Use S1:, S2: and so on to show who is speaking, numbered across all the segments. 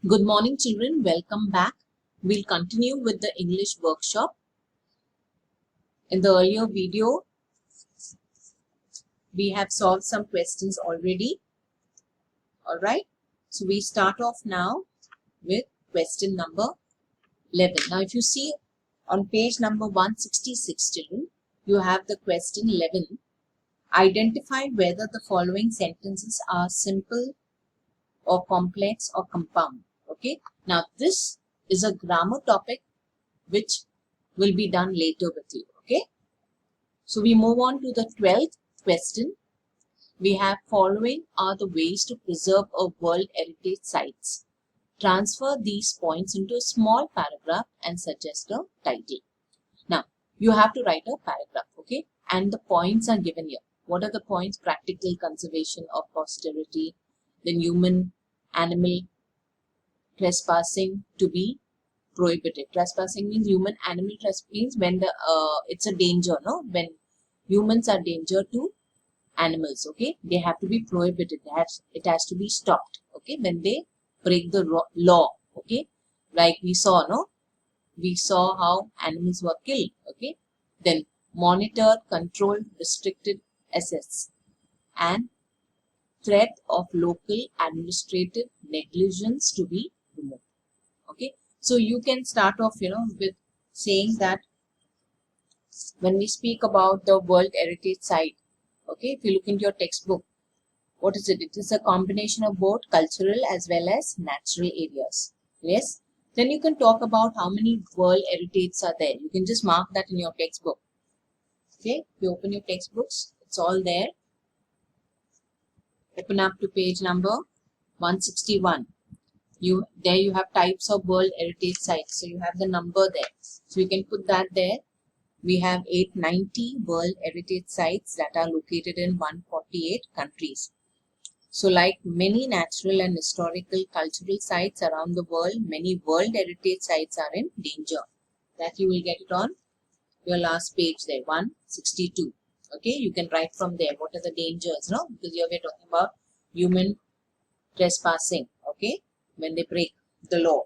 S1: Good morning, children. Welcome back. We'll continue with the English workshop. In the earlier video, we have solved some questions already. Alright. So we start off now with question number 11. Now, if you see on page number 166, children, you have the question 11. Identify whether the following sentences are simple or complex or compound. Okay. Now, this is a grammar topic which will be done later with you. Okay. So we move on to the 12th question. We have following are the ways to preserve a World Heritage Sites. Transfer these points into a small paragraph and suggest a title. Now, you have to write a paragraph, okay? And the points are given here. What are the points? Practical conservation of posterity, then human, animal trespassing to be prohibited. Trespassing means human animal trespass means when the it's a danger, no? When humans are danger to animals, okay? They have to be prohibited. It has to be stopped, okay? When they break the law, okay? Like we saw, no? We saw how animals were killed, okay? Then monitor, control, restricted, assess, and threat of local administrative negligence to be removed, okay? So you can start off, with saying that when we speak about the World Heritage Site, okay, if you look into your textbook, what is it? It is a combination of both cultural as well as natural areas. Yes. Then you can talk about how many World Heritages are there. You can just mark that in your textbook. Okay. If you open your textbooks, it's all there. Open up to page number 161. There you have types of World Heritage Sites. So you have the number there. So you can put that there. We have 890 World Heritage Sites that are located in 148 countries. So like many natural and historical cultural sites around the world, many World Heritage Sites are in danger. That you will get it on your last page there, 162. Okay, you can write from there what are the dangers, no? Because here we are talking about human trespassing, okay, when they break the law.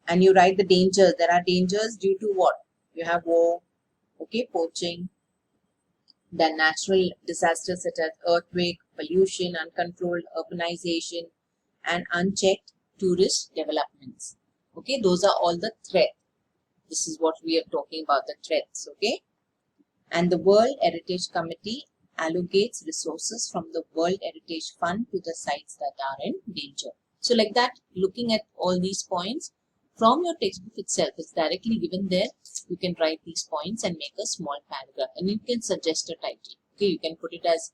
S1: And you write the dangers. There are dangers due to what? You have war, okay, poaching, then natural disasters such as earthquake, pollution, uncontrolled urbanization, and unchecked tourist developments. Okay, those are all the threats. This is what we are talking about, the threats, okay? And the World Heritage Committee allocates resources from the World Heritage Fund to the sites that are in danger. So like that, looking at all these points, from your textbook itself, it's directly given there. You can write these points and make a small paragraph, and you can suggest a title. Okay, you can put it as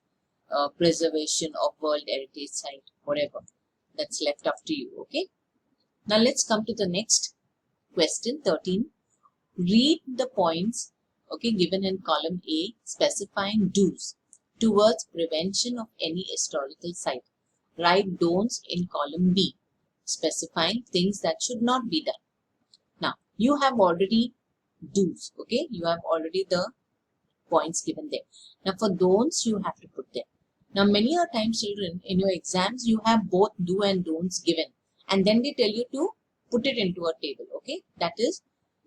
S1: preservation of World Heritage Site, whatever. That's left up to you. Okay. Now let's come to the next question, 13. Read the points, okay, given in column A, specifying do's towards prevention of any historical site. Write don'ts in column B, specifying things that should not be done. Now, you have already do's, okay? You have already the points given there. Now, for don'ts, you have to put there. Now, many a times, children, in your exams, you have both do and don'ts given. And then they tell you to put it into a table, okay? That is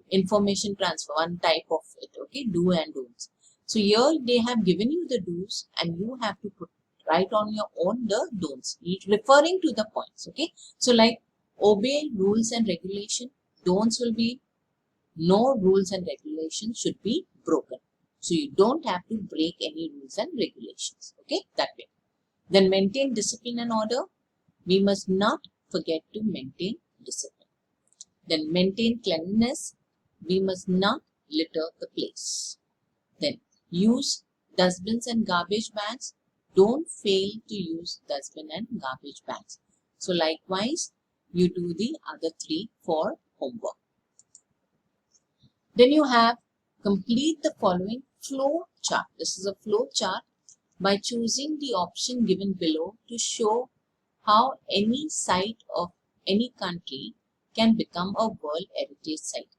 S1: information transfer, one type of it, okay? Do and don'ts. So, here they have given you the do's and you have to write on your own the don'ts, referring to the points, okay? So, like obey rules and regulation. Don'ts will be no rules and regulations should be broken. So you don't have to break any rules and regulations. Okay, that way. Then maintain discipline and order. We must not forget to maintain discipline. Then maintain cleanliness. We must not litter the place. Then use dustbins and garbage bags. Don't fail to use dustbin and garbage bags. So likewise, you do the other three for homework. Then you have complete the following flow chart. This is a flow chart by choosing the option given below to show how any site of any country can become a World Heritage Site.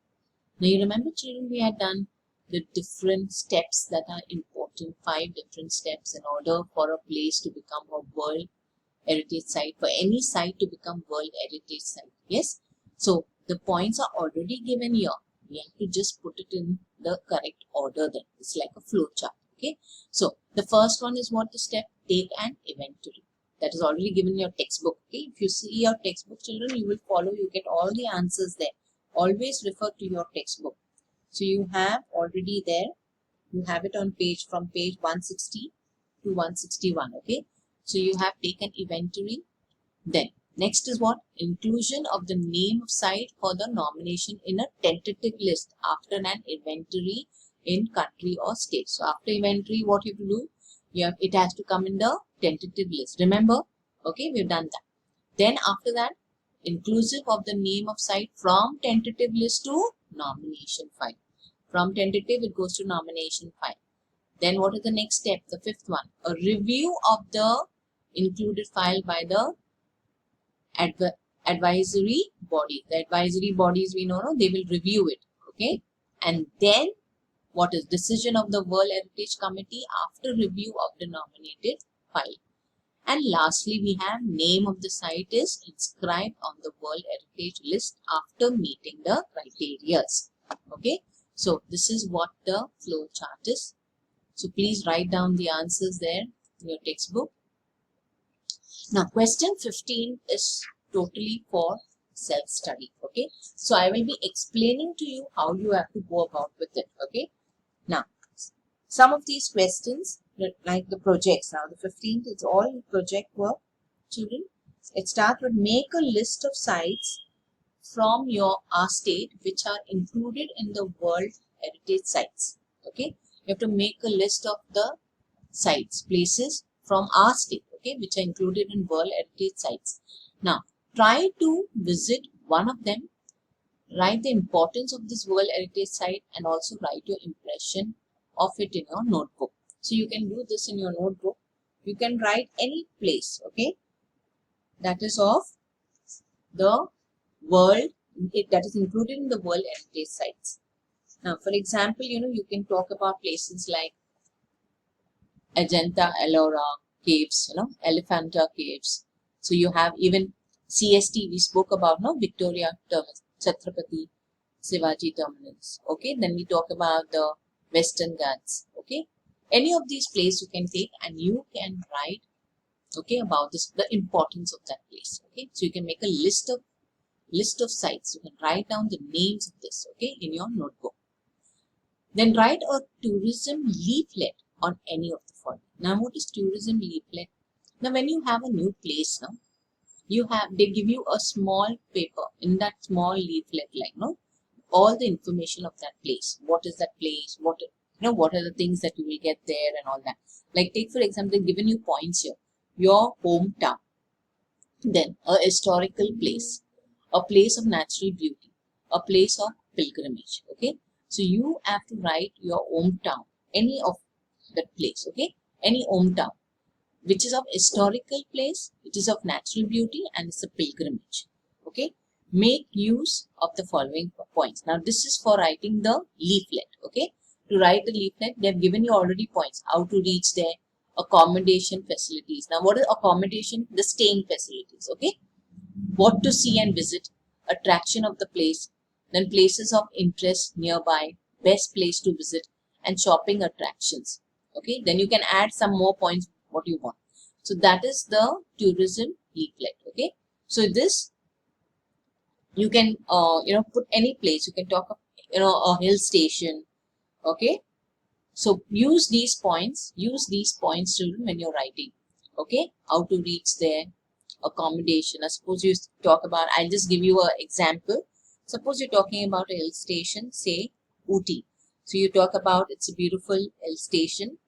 S1: Now you remember, children, we had done the different steps that are important, 5 different steps in order for a place to become a World heritage site, for any site to become World Heritage Site. Yes. So the points are already given here. We have to just put it in the correct order then. It's like a flow chart. Okay. So the first one is what the step? Take an inventory. That is already given in your textbook. Okay. If you see your textbook, children, you will follow. You get all the answers there. Always refer to your textbook. So you have already there. You have it on from page 160 to 161. Okay. So you have taken inventory. Then next is what? Inclusion of the name of site for the nomination in a tentative list after an inventory in country or state. So after inventory, what you have to do? It has to come in the tentative list. Remember? Okay, we've done that. Then after that, inclusive of the name of site from tentative list to nomination file. From tentative, it goes to nomination file. Then what is the next step? The fifth one. A review of the included file by the advisory body. The advisory bodies, we know, they will review it. Okay. And then what is decision of the World Heritage Committee after review of the nominated file. And lastly, we have name of the site is inscribed on the World Heritage list after meeting the criteria. Okay. So this is what the flow chart is. So please write down the answers there in your textbook. Now question 15 is totally for self-study. Okay. So I will be explaining to you how you have to go about with it. Okay. Now some of these questions, like the projects. Now the 15th is all project work, children. It starts with make a list of sites from our state which are included in the World Heritage Sites. Okay. You have to make a list of the sites, places from our state, okay, which are included in World Heritage Sites. Now, try to visit one of them, write the importance of this World Heritage Site, and also write your impression of it in your notebook. So, you can do this in your notebook. You can write any place, okay, that is of the world, that is included in the World Heritage Sites. Now, for example, you can talk about places like Ajanta, Ellora caves, Elephanta caves. So you have even CST, we spoke about, Victoria Terminus, Chhatrapati Shivaji Terminus. Okay, then we talk about the Western Ghats. Okay, any of these places you can take and you can write, okay, about this, the importance of that place. Okay, so you can make a list of sites. You can write down the names of this, okay, in your notebook. Then write a tourism leaflet on any of the following. Now, what is tourism leaflet? Now, when you have a new place, they give you a small paper. In that small leaflet, like, all the information of that place. What is that place? What are the things that you will get there and all that. Like, take for example, they've given you points here. Your hometown. Then, a historical place. A place of natural beauty. A place of pilgrimage. Okay. So you have to write your hometown, any of that place, okay? Any hometown, which is of historical place, which is of natural beauty, and it's a pilgrimage, okay? Make use of the following points. Now, this is for writing the leaflet, okay? To write the leaflet, they have given you already points, how to reach there, accommodation facilities. Now, what is accommodation? The staying facilities, okay? What to see and visit, attraction of the place, then places of interest nearby, best place to visit, and shopping attractions. Okay, then you can add some more points what you want. So that is the tourism leaflet. Okay, so this you can put any place. You can talk of a hill station. Okay, so use these points. Use these points, children, when you're writing. Okay, how to reach there, accommodation. I suppose you talk about. I'll just give you an example. Suppose you're talking about a hill station, say Ooty. So you talk about it's a beautiful hill station,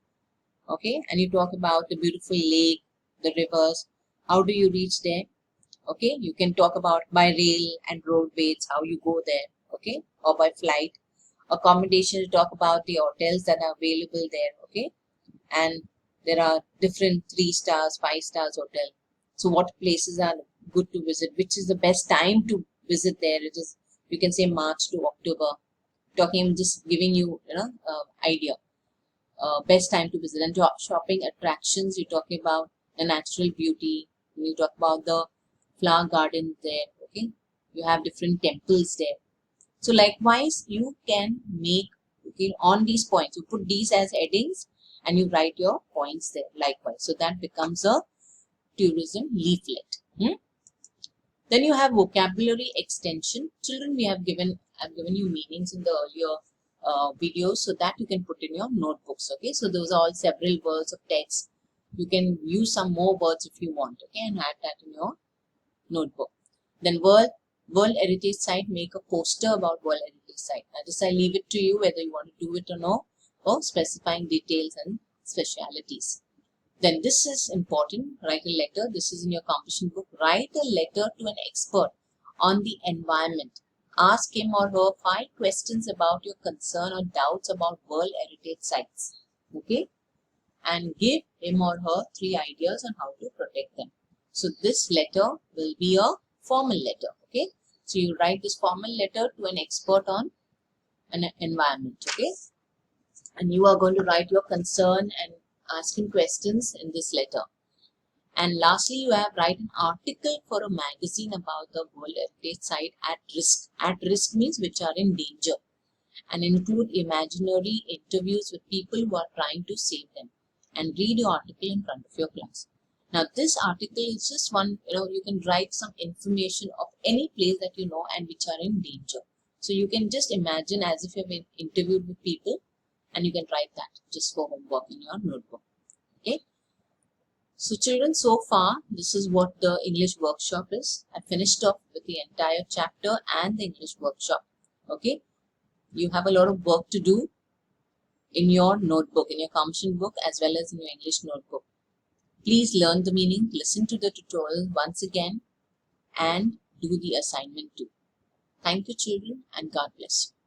S1: okay, and you talk about the beautiful lake, the rivers. How do you reach there? Okay, you can talk about by rail and roadways, how you go there, okay, or by flight. Accommodation, you talk about the hotels that are available there, okay, and there are different 3 stars, 5 stars hotel. So what places are good to visit? Which is the best time to visit there? It is. You can say March to October. Just giving you, idea. Best time to visit. And shopping attractions, you're talking about the natural beauty, You talk about the flower garden there. Okay, you have different temples there. So likewise, you can make, okay, on these points, you put these as headings and you write your points there likewise. So that becomes a tourism leaflet. Then you have vocabulary extension. Children, I've given you meanings in the earlier videos so that you can put in your notebooks. Okay, so those are all several words of text. You can use some more words if you want. Okay, and add that in your notebook. Then World Heritage Site, make a poster about World Heritage Site. Now this I leave it to you whether you want to do it or no, or specifying details and specialities. Then this is important, write a letter. This is in your composition book. Write a letter to an expert on the environment. Ask him or her 5 questions about your concern or doubts about World Heritage Sites. Okay? And give him or her 3 ideas on how to protect them. So this letter will be a formal letter. Okay? So you write this formal letter to an expert on an environment. Okay? And you are going to write your concern and asking questions in this letter. And lastly, you have write an article for a magazine about the World Heritage Site at risk. At risk means which are in danger, and include imaginary interviews with people who are trying to save them. And read your article in front of your class. Now this article is just one, you can write some information of any place that you know and which are in danger. So you can just imagine as if you've been interviewed with people, and you can write that just for homework in your notebook. Okay. So children, so far this is what the English workshop is. I finished off with the entire chapter and the English workshop. Okay. You have a lot of work to do in your notebook, in your composition book as well as in your English notebook. Please learn the meaning, listen to the tutorial once again and do the assignment too. Thank you children, and God bless you.